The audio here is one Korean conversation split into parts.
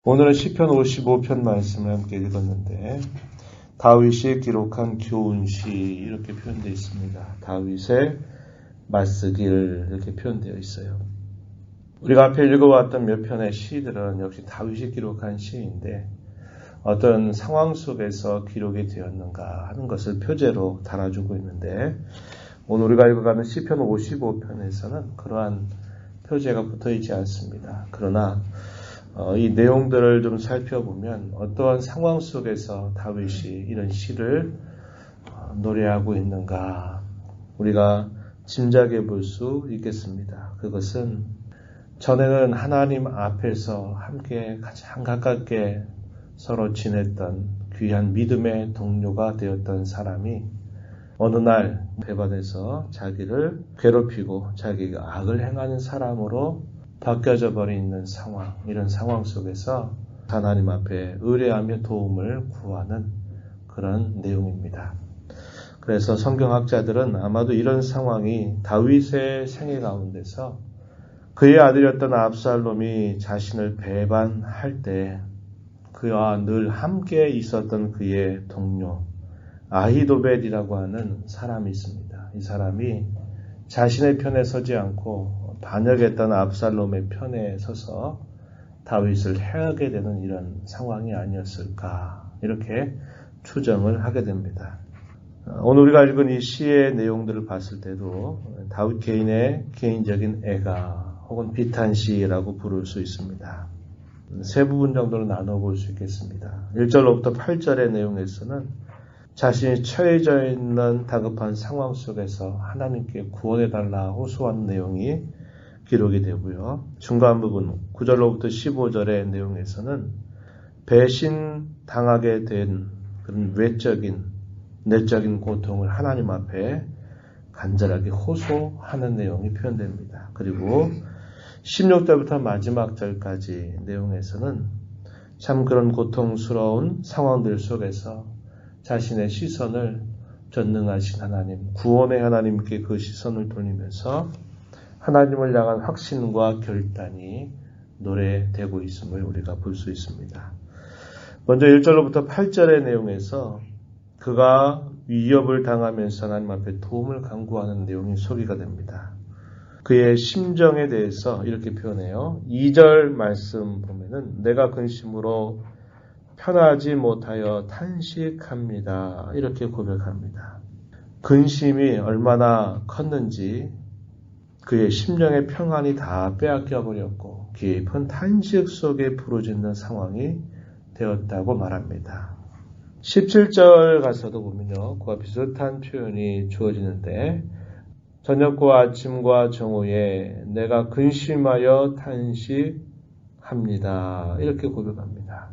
오늘은 시편 55편 말씀을 함께 읽었는데 다윗이 기록한 교훈시 이렇게 표현되어 있습니다. 다윗의 말쓰기를 이렇게 표현되어 있어요. 우리가 앞에 읽어왔던 몇 편의 시들은 역시 다윗이 기록한 시인데 어떤 상황 속에서 기록이 되었는가 하는 것을 표제로 달아주고 있는데 오늘 우리가 읽어가는 시편 55편에서는 그러한 표제가 붙어있지 않습니다. 그러나 이 내용들을 좀 살펴보면 어떠한 상황 속에서 다윗이 이런 시를 노래하고 있는가 우리가 짐작해 볼 수 있겠습니다. 그것은 전에는 하나님 앞에서 함께 가장 가깝게 서로 지냈던 귀한 믿음의 동료가 되었던 사람이 어느 날 배반해서 자기를 괴롭히고 자기가 악을 행하는 사람으로 바뀌어져 버리는 상황, 이런 상황 속에서 하나님 앞에 의뢰하며 도움을 구하는 그런 내용입니다. 그래서 성경학자들은 아마도 이런 상황이 다윗의 생애 가운데서 그의 아들이었던 압살롬이 자신을 배반할 때 그와 늘 함께 있었던 그의 동료 아히도벨이라고 하는 사람이 있습니다. 이 사람이 자신의 편에 서지 않고 반역했던 압살롬의 편에 서서 다윗을 해하게 되는 이런 상황이 아니었을까 이렇게 추정을 하게 됩니다. 오늘 우리가 읽은 이 시의 내용들을 봤을 때도 다윗 개인의 개인적인 애가 혹은 비탄시라고 부를 수 있습니다. 세 부분 정도로 나눠볼 수 있겠습니다. 1절로부터 8절의 내용에서는 자신이 처해져 있는 다급한 상황 속에서 하나님께 구원해달라 호소하는 내용이 기록이 되고요. 중간 부분 9절로부터 15절의 내용에서는 배신당하게 된 그런 외적인 내적인 고통을 하나님 앞에 간절하게 호소하는 내용이 표현됩니다. 그리고 16절부터 마지막 절까지 내용에서는 참 그런 고통스러운 상황들 속에서 자신의 시선을 전능하신 하나님, 구원의 하나님께 그 시선을 돌리면서 하나님을 향한 확신과 결단이 노래되고 있음을 우리가 볼 수 있습니다. 먼저 1절로부터 8절의 내용에서 그가 위협을 당하면서 하나님 앞에 도움을 간구하는 내용이 소개가 됩니다. 그의 심정에 대해서 이렇게 표현해요. 2절 말씀 보면은 내가 근심으로 편하지 못하여 탄식합니다. 이렇게 고백합니다. 근심이 얼마나 컸는지 그의 심령의 평안이 다 빼앗겨 버렸고 깊은 탄식 속에 부르짖는 상황이 되었다고 말합니다. 17절 가서도 보면요. 그와 비슷한 표현이 주어지는데 저녁과 아침과 정오에 내가 근심하여 탄식합니다. 이렇게 고백합니다.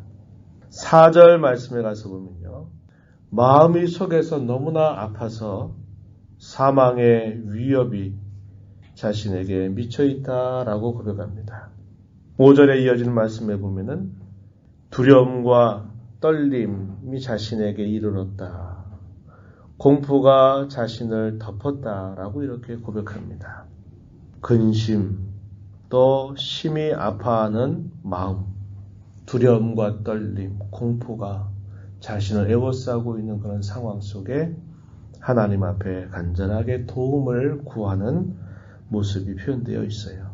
4절 말씀에 가서 보면요. 마음이 속에서 너무나 아파서 사망의 위협이 자신에게 미쳐 있다라고 고백합니다. 5절에 이어지는 말씀에 보면은 두려움과 떨림이 자신에게 이르렀다. 공포가 자신을 덮었다라고 이렇게 고백합니다. 근심, 또 심히 아파하는 마음, 두려움과 떨림, 공포가 자신을 에워싸고 있는 그런 상황 속에 하나님 앞에 간절하게 도움을 구하는 모습이 표현되어 있어요.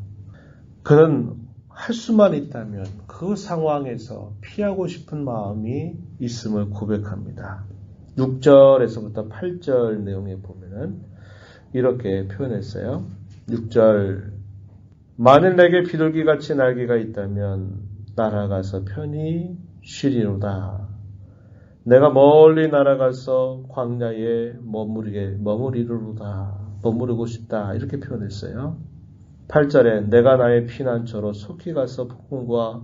그는 할 수만 있다면 그 상황에서 피하고 싶은 마음이 있음을 고백합니다. 6절에서부터 8절 내용에 보면은 이렇게 표현했어요. 6절 만일 내게 비둘기같이 날개가 있다면 날아가서 편히 쉬리로다. 내가 멀리 날아가서 광야에 머무르고 싶다. 이렇게 표현했어요. 8절에 내가 나의 피난처로 속히 가서 폭풍과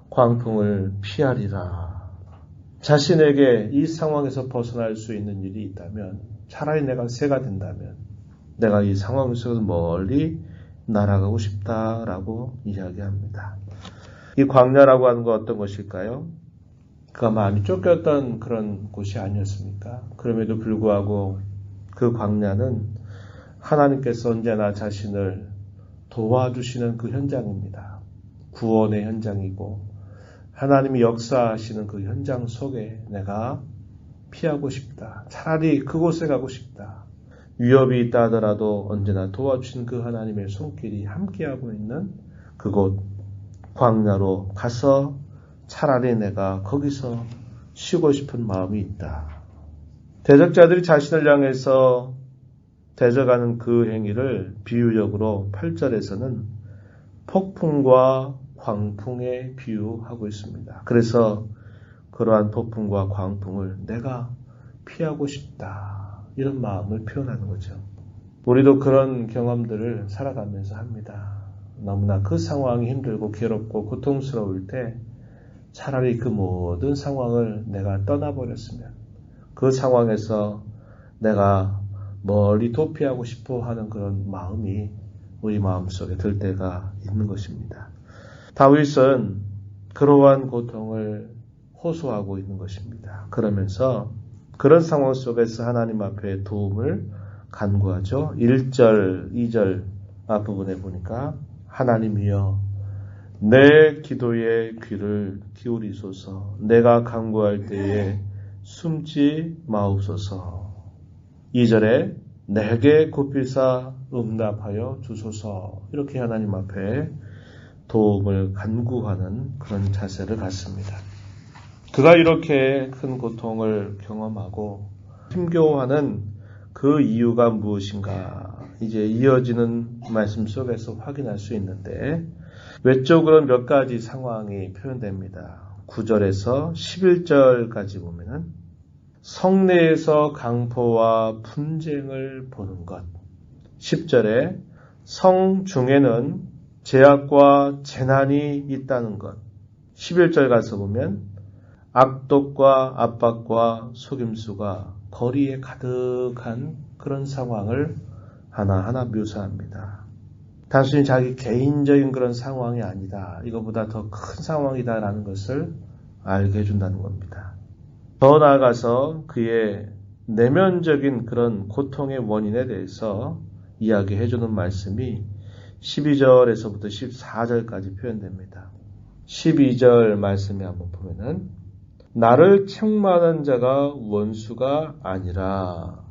광풍을 피하리라. 자신에게 이 상황에서 벗어날 수 있는 일이 있다면 차라리 내가 새가 된다면 내가 이 상황 속에서 멀리 날아가고 싶다라고 이야기합니다. 이 광야라고 하는 건 어떤 것일까요? 그가 많이 쫓겼던 그런 곳이 아니었습니까? 그럼에도 불구하고 그 광야는 하나님께서 언제나 자신을 도와주시는 그 현장입니다. 구원의 현장이고 하나님이 역사하시는 그 현장 속에 내가 피하고 싶다. 차라리 그곳에 가고 싶다. 위협이 있다 하더라도 언제나 도와주신 그 하나님의 손길이 함께하고 있는 그곳 광야로 가서 차라리 내가 거기서 쉬고 싶은 마음이 있다. 대적자들이 자신을 향해서 대적하는 그 행위를 비유적으로 8절에서는 폭풍과 광풍에 비유하고 있습니다. 그래서 그러한 폭풍과 광풍을 내가 피하고 싶다. 이런 마음을 표현하는 거죠. 우리도 그런 경험들을 살아가면서 합니다. 너무나 그 상황이 힘들고 괴롭고 고통스러울 때 차라리 그 모든 상황을 내가 떠나버렸으면 그 상황에서 내가 멀리 도피하고 싶어 하는 그런 마음이 우리 마음속에 들 때가 있는 것입니다. 다윗은 그러한 고통을 호소하고 있는 것입니다. 그러면서 그런 상황 속에서 하나님 앞에 도움을 간구하죠. 1절, 2절 앞부분에 보니까 하나님이여 내 기도에 귀를 기울이소서 내가 간구할 때에 숨지 마옵소서. 2절에 내게 굽히사 응답하여 주소서. 이렇게 하나님 앞에 도움을 간구하는 그런 자세를 갖습니다. 그가 이렇게 큰 고통을 경험하고 힘겨워하는 그 이유가 무엇인가 이제 이어지는 말씀 속에서 확인할 수 있는데 외적으로는 몇 가지 상황이 표현됩니다. 9절에서 11절까지 보면은 성내에서 강포와 분쟁을 보는 것. 10절에 성 중에는 제약과 재난이 있다는 것. 11절 가서 보면 악독과 압박과 속임수가 거리에 가득한 그런 상황을 하나하나 묘사합니다. 단순히 자기 개인적인 그런 상황이 아니다. 이거보다 더 큰 상황이다라는 것을 알게 해준다는 겁니다. 더 나아가서 그의 내면적인 그런 고통의 원인에 대해서 이야기해주는 말씀이 12절에서부터 14절까지 표현됩니다. 12절 말씀에 한번 보면은 나를 책망하는 자가 원수가 아니라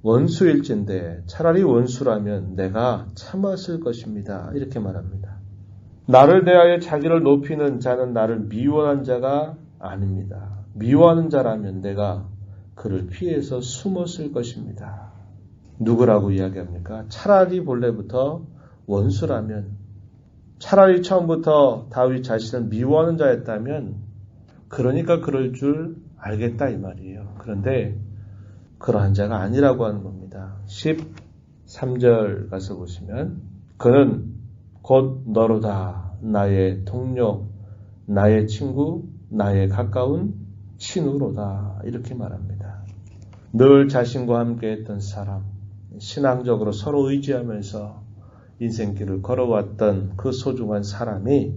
원수일진데 차라리 원수라면 내가 참았을 것입니다. 이렇게 말합니다. 나를 대하여 자기를 높이는 자는 나를 미워하는 자가 아닙니다. 미워하는 자라면 내가 그를 피해서 숨었을 것입니다. 누구라고 이야기합니까? 차라리 본래부터 원수라면 차라리 처음부터 다윗 자신을 미워하는 자였다면 그러니까 그럴 줄 알겠다 이 말이에요. 그런데 그러한 자가 아니라고 하는 겁니다. 13절 가서 보시면 그는 곧 너로다 나의 동료, 나의 친구, 나의 가까운 친구로다 이렇게 말합니다. 늘 자신과 함께 했던 사람, 신앙적으로 서로 의지하면서 인생길을 걸어왔던 그 소중한 사람이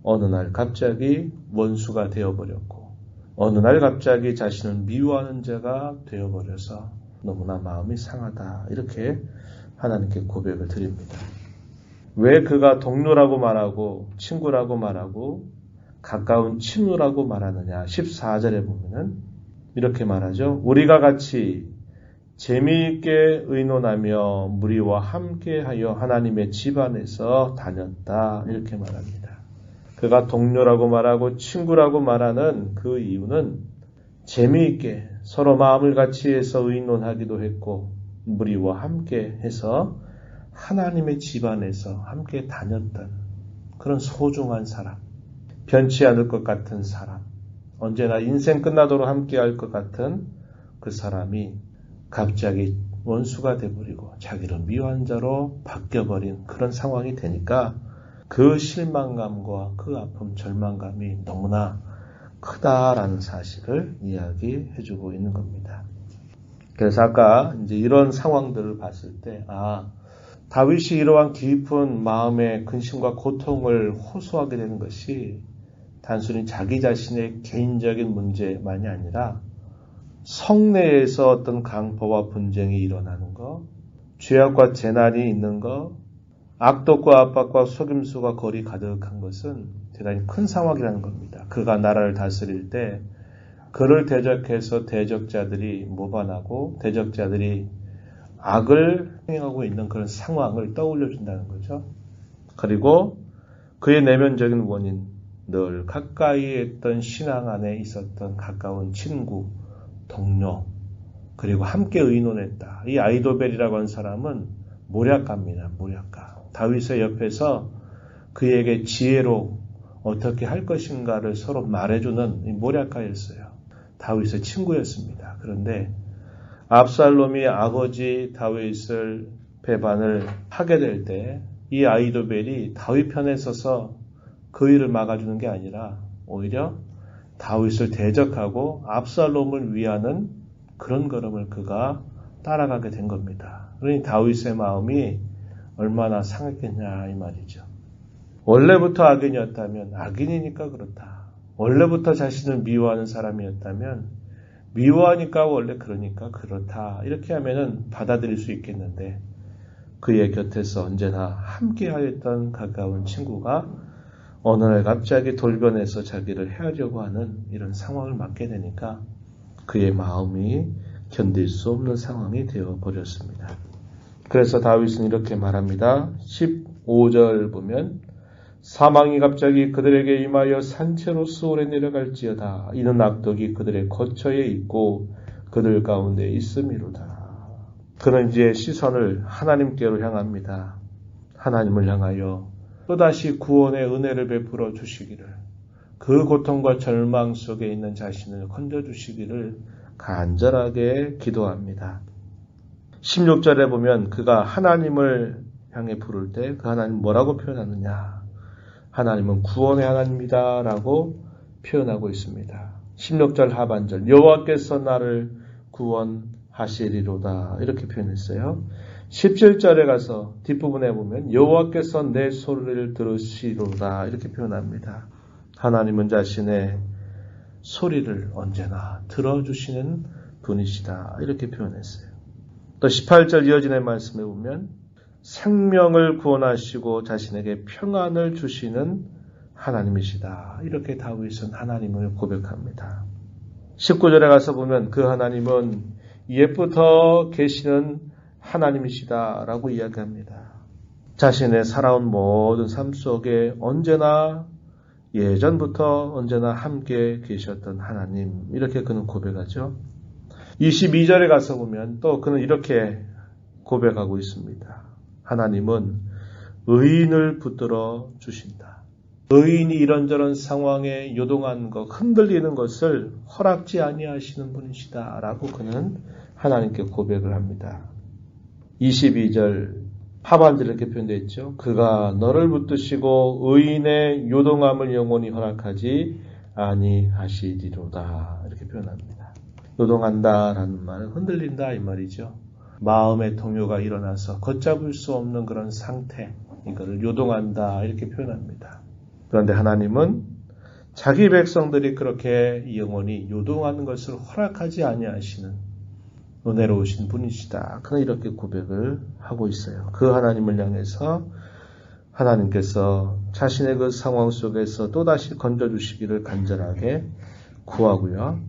어느 날 갑자기 원수가 되어버렸고 어느 날 갑자기 자신을 미워하는 자가 되어버려서 너무나 마음이 상하다. 이렇게 하나님께 고백을 드립니다. 왜 그가 동료라고 말하고 친구라고 말하고 가까운 친구라고 말하느냐. 14절에 보면은 이렇게 말하죠. 우리가 같이 재미있게 의논하며 무리와 함께하여 하나님의 집 안에서 다녔다. 이렇게 말합니다. 그가 동료라고 말하고 친구라고 말하는 그 이유는 재미있게 서로 마음을 같이 해서 의논하기도 했고 무리와 함께 해서 하나님의 집안에서 함께 다녔던 그런 소중한 사람, 변치 않을 것 같은 사람, 언제나 인생 끝나도록 함께 할 것 같은 그 사람이 갑자기 원수가 돼버리고 자기를 미워한 자로 바뀌어버린 그런 상황이 되니까 그 실망감과 그 아픔, 절망감이 너무나 크다라는 사실을 이야기해주고 있는 겁니다. 그래서 아까 이제 이런 상황들을 봤을 때, 다윗이 이러한 깊은 마음의 근심과 고통을 호소하게 되는 것이 단순히 자기 자신의 개인적인 문제만이 아니라 성내에서 어떤 강포와 분쟁이 일어나는 것, 죄악과 재난이 있는 것, 악독과 압박과 속임수가 거리 가득한 것은 대단히 큰 상황이라는 겁니다. 그가 나라를 다스릴 때 그를 대적해서 대적자들이 모반하고 대적자들이 악을 행하고 있는 그런 상황을 떠올려 준다는 거죠. 그리고 그의 내면적인 원인, 늘 가까이 있던 신앙 안에 있었던 가까운 친구, 동료, 그리고 함께 의논했다. 이 아이도벨이라고 하는 사람은 모략가입니다. 모략가. 다윗의 옆에서 그에게 지혜로 어떻게 할 것인가를 서로 말해주는 모략가였어요. 다윗의 친구였습니다. 그런데 압살롬이 아버지 다윗을 배반을 하게 될 때 이 아이도벨이 다윗 편에 서서 그 일을 막아주는 게 아니라 오히려 다윗을 대적하고 압살롬을 위하는 그런 걸음을 그가 따라가게 된 겁니다. 그러니 다윗의 마음이 얼마나 상했겠냐 이 말이죠. 원래부터 악인이었다면 악인이니까 그렇다. 원래부터 자신을 미워하는 사람이었다면 미워하니까 원래 그러니까 그렇다. 이렇게 하면은 받아들일 수 있겠는데 그의 곁에서 언제나 함께하였던 가까운 친구가 어느 날 갑자기 돌변해서 자기를 해하려고 하는 이런 상황을 맞게 되니까 그의 마음이 견딜 수 없는 상황이 되어버렸습니다. 그래서 다윗은 이렇게 말합니다. 15절 보면 사망이 갑자기 그들에게 임하여 산채로 수월에 내려갈지어다. 이는 악독이 그들의 거처에 있고 그들 가운데 있음이로다. 그는 이제 시선을 하나님께로 향합니다. 하나님을 향하여 또다시 구원의 은혜를 베풀어 주시기를, 그 고통과 절망 속에 있는 자신을 건져주시기를 간절하게 기도합니다. 16절에 보면 그가 하나님을 향해 부를 때 그 하나님 뭐라고 표현하느냐? 하나님은 구원의 하나님이다 라고 표현하고 있습니다. 16절 하반절 여호와께서 나를 구원하시리로다 이렇게 표현했어요. 17절에 가서 뒷부분에 보면 여호와께서 내 소리를 들으시리로다 이렇게 표현합니다. 하나님은 자신의 소리를 언제나 들어주시는 분이시다 이렇게 표현했어요. 또 18절 이어지는 말씀에 보면 생명을 구원하시고 자신에게 평안을 주시는 하나님이시다. 이렇게 다윗은 하나님을 고백합니다. 19절에 가서 보면 그 하나님은 옛부터 계시는 하나님이시다 라고 이야기합니다. 자신의 살아온 모든 삶 속에 언제나 예전부터 언제나 함께 계셨던 하나님 이렇게 그는 고백하죠. 22절에 가서 보면 또 그는 이렇게 고백하고 있습니다. 하나님은 의인을 붙들어 주신다. 의인이 이런저런 상황에 요동한 것, 흔들리는 것을 허락지 아니하시는 분이시다 라고 그는 하나님께 고백을 합니다. 22절 하반절에 이렇게 표현되어 있죠. 그가 너를 붙드시고 의인의 요동함을 영원히 허락하지 아니하시리로다 이렇게 표현합니다. 요동한다라는 말은 흔들린다 이 말이죠. 마음의 동요가 일어나서 걷잡을 수 없는 그런 상태, 이거를 요동한다 이렇게 표현합니다. 그런데 하나님은 자기 백성들이 그렇게 영원히 요동하는 것을 허락하지 아니하시는 은혜로우신 분이시다. 그는 이렇게 고백을 하고 있어요. 그 하나님을 향해서 하나님께서 자신의 그 상황 속에서 또다시 건져주시기를 간절하게 구하고요.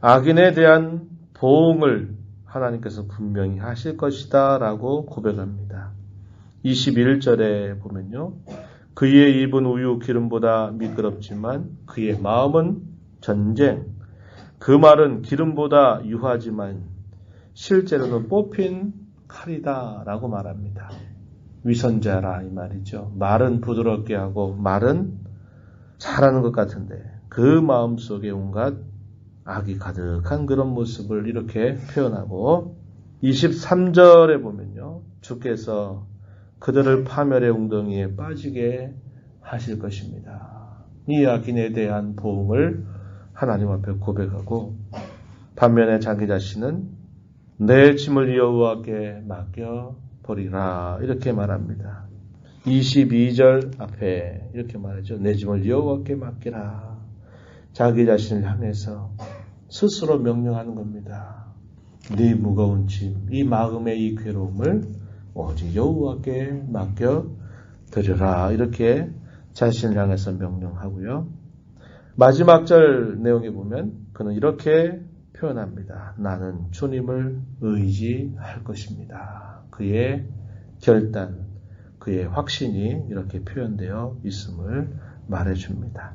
악인에 대한 보응을 하나님께서 분명히 하실 것이다 라고 고백합니다. 21절에 보면요. 그의 입은 우유 기름보다 미끄럽지만 그의 마음은 전쟁. 그 말은 기름보다 유하지만 실제로는 뽑힌 칼이다 라고 말합니다. 위선자라 이 말이죠. 말은 부드럽게 하고 말은 잘하는 것 같은데 그 마음 속에 온갖 악이 가득한 그런 모습을 이렇게 표현하고 23절에 보면요. 주께서 그들을 파멸의 웅덩이에 빠지게 하실 것입니다. 이 악인에 대한 보응을 하나님 앞에 고백하고 반면에 자기 자신은 내 짐을 여호와께 맡겨버리라 이렇게 말합니다. 22절 앞에 이렇게 말하죠. 내 짐을 여호와께 맡기라. 자기 자신을 향해서 스스로 명령하는 겁니다. 네 무거운 짐, 이 마음의 이 괴로움을 오직 여호와께 맡겨드려라. 이렇게 자신을 향해서 명령하고요. 마지막 절 내용에 보면 그는 이렇게 표현합니다. 나는 주님을 의지할 것입니다. 그의 결단, 그의 확신이 이렇게 표현되어 있음을 말해줍니다.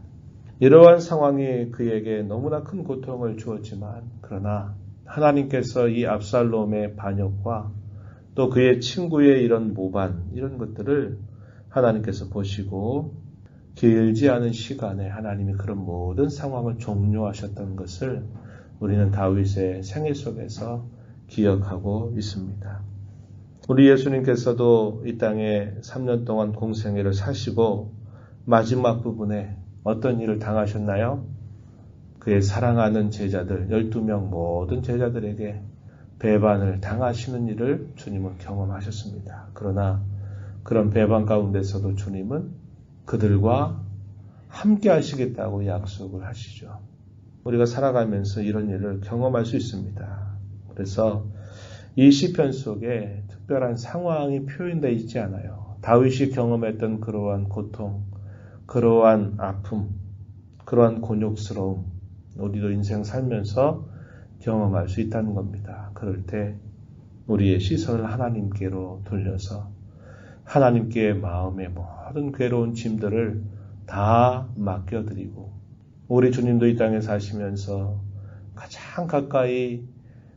이러한 상황이 그에게 너무나 큰 고통을 주었지만 그러나 하나님께서 이 압살롬의 반역과 또 그의 친구의 이런 모반, 이런 것들을 하나님께서 보시고 길지 않은 시간에 하나님이 그런 모든 상황을 종료하셨던 것을 우리는 다윗의 생애 속에서 기억하고 있습니다. 우리 예수님께서도 이 땅에 3년 동안 공생애를 사시고 마지막 부분에 어떤 일을 당하셨나요? 그의 사랑하는 제자들, 12명 모든 제자들에게 배반을 당하시는 일을 주님은 경험하셨습니다. 그러나 그런 배반 가운데서도 주님은 그들과 함께 하시겠다고 약속을 하시죠. 우리가 살아가면서 이런 일을 경험할 수 있습니다. 그래서 이 시편 속에 특별한 상황이 표현되어 있지 않아요. 다윗이 경험했던 그러한 고통, 그러한 아픔, 그러한 곤욕스러움, 우리도 인생 살면서 경험할 수 있다는 겁니다. 그럴 때 우리의 시선을 하나님께로 돌려서 하나님께 마음의 모든 괴로운 짐들을 다 맡겨드리고 우리 주님도 이 땅에 사시면서 가장 가까이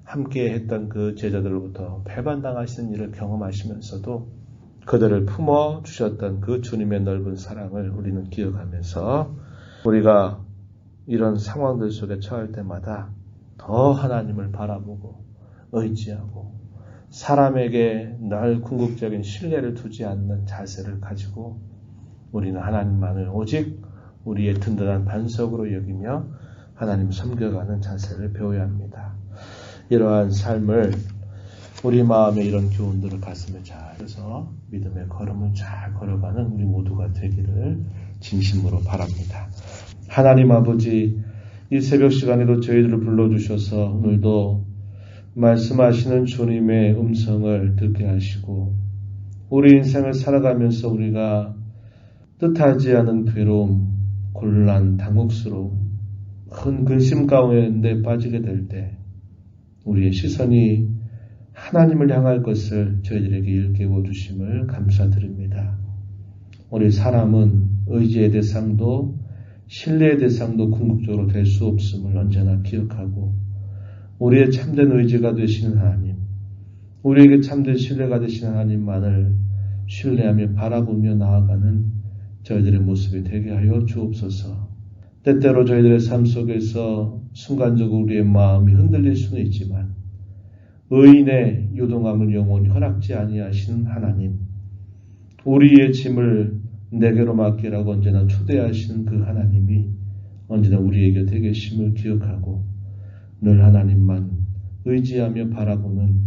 함께 했던 그 제자들로부터 배반당하시는 일을 경험하시면서도 그들을 품어주셨던 그 주님의 넓은 사랑을 우리는 기억하면서 우리가 이런 상황들 속에 처할 때마다 더 하나님을 바라보고 의지하고 사람에게 늘 궁극적인 신뢰를 두지 않는 자세를 가지고 우리는 하나님만을 오직 우리의 든든한 반석으로 여기며 하나님 섬겨가는 자세를 배워야 합니다. 이러한 삶을 우리 마음에 이런 교훈들을 가슴에 잘 해서 믿음의 걸음을 잘 걸어가는 우리 모두가 되기를 진심으로 바랍니다. 하나님 아버지, 이 새벽 시간에도 저희들을 불러주셔서 오늘도 말씀하시는 주님의 음성을 듣게 하시고 우리 인생을 살아가면서 우리가 뜻하지 않은 괴로움, 곤란, 당혹스러움, 큰 근심 가운데 빠지게 될 때 우리의 시선이 하나님을 향할 것을 저희들에게 일깨워 주심을 감사드립니다. 우리 사람은 의지의 대상도 신뢰의 대상도 궁극적으로 될 수 없음을 언제나 기억하고 우리의 참된 의지가 되시는 하나님, 우리에게 참된 신뢰가 되시는 하나님만을 신뢰하며 바라보며 나아가는 저희들의 모습이 되게 하여 주옵소서. 때때로 저희들의 삶 속에서 순간적으로 우리의 마음이 흔들릴 수는 있지만 의인의 요동함을 영원히 허락지 아니하시는 하나님, 우리의 짐을 내게로 맡기라고 언제나 초대하시는 그 하나님이 언제나 우리의 곁에 계심을 기억하고 늘 하나님만 의지하며 바라보는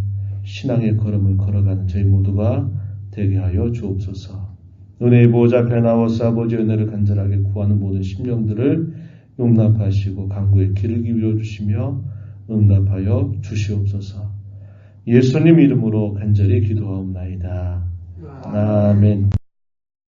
신앙의 걸음을 걸어가는 저희 모두가 되게 하여 주옵소서. 은혜의 보호자 앞에 나와서 아버지의 은혜를 간절하게 구하는 모든 심령들을 용납하시고 간구의 길을 기울여 주시며 응답하여 주시옵소서. 예수님 이름으로 간절히 기도하옵나이다. 아멘.